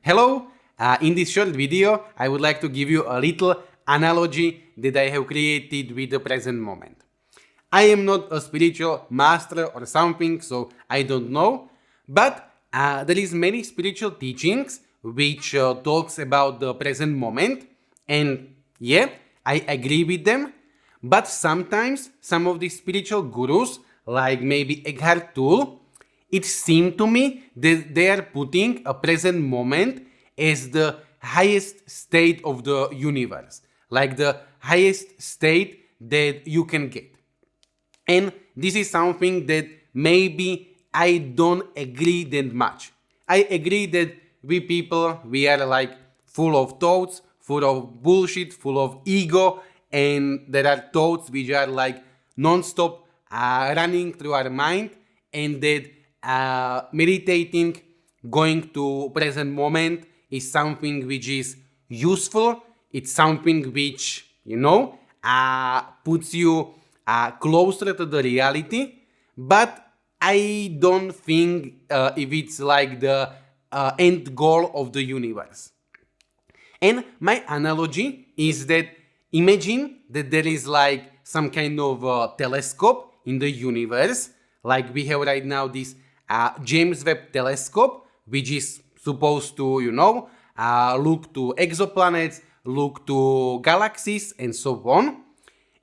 Hello, in this short video I would like to give you a little analogy that I have created with the present moment. I am not a spiritual master or something, so I don't know, but there is many spiritual teachings which talks about the present moment, and yeah, I agree with them, but sometimes some of these spiritual gurus, like maybe Eckhart Tolle, it seemed to me that they are putting a present moment as the highest state of the universe, like the highest state that you can get. And this is something that maybe I don't agree that much. I agree that we people, we are like full of thoughts, full of bullshit, full of ego, and there are thoughts which are like non-stop running through our mind, and that meditating, going to present moment is something which is useful. It's something which, puts you closer to the reality. But I don't think if it's like the end goal of the universe. And my analogy is that imagine that there is like some kind of telescope in the universe, like we have right now this James Webb telescope, which is supposed to, look to exoplanets, look to galaxies, and so on.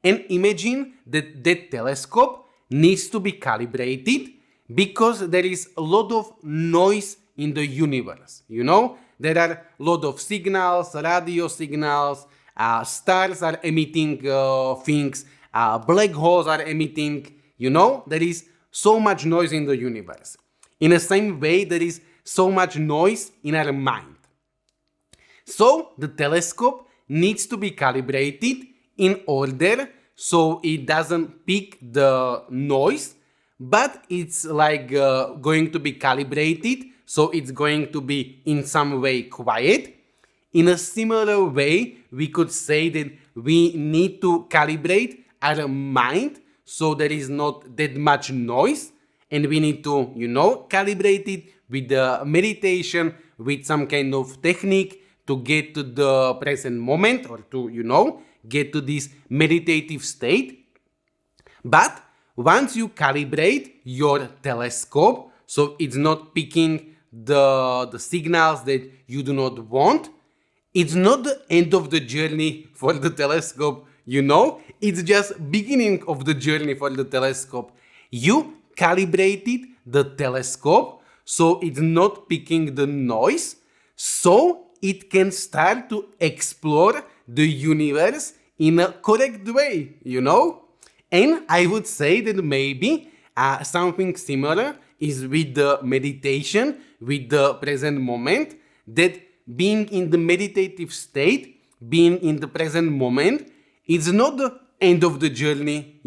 And imagine that that telescope needs to be calibrated because there is a lot of noise in the universe. There are a lot of signals, radio signals, stars are emitting things, black holes are emitting, there is so much noise in the universe. In the same way, there is so much noise in our mind. So the telescope needs to be calibrated in order so it doesn't pick the noise, but it's like going to be calibrated, so it's going to be in some way quiet. In a similar way, we could say that we need to calibrate our mind so there is not that much noise, and we need to, calibrate it with the meditation, with some kind of technique to get to the present moment, or to, get to this meditative state. But once you calibrate your telescope, so it's not picking the signals that you do not want, it's not the end of the journey for the telescope, it's just beginning of the journey for the telescope. You calibrated the telescope so it's not picking the noise, so it can start to explore the universe in a correct way, And I would say that maybe something similar is with the meditation, with the present moment, that being in the meditative state, being in the present moment, it's not the end of the journey,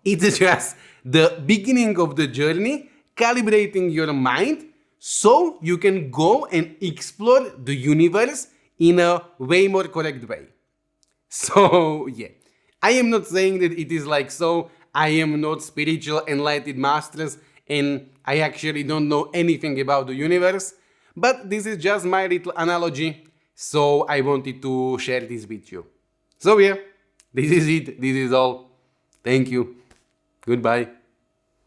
It's just the beginning of the journey, calibrating your mind so you can go and explore the universe in a way more correct way. So, yeah, I am not saying that it is like so. I am not spiritual enlightened masters, and I actually don't know anything about the universe, but this is just my little analogy, so I wanted to share this with you. So yeah, this is it. This is all. Thank you. Goodbye.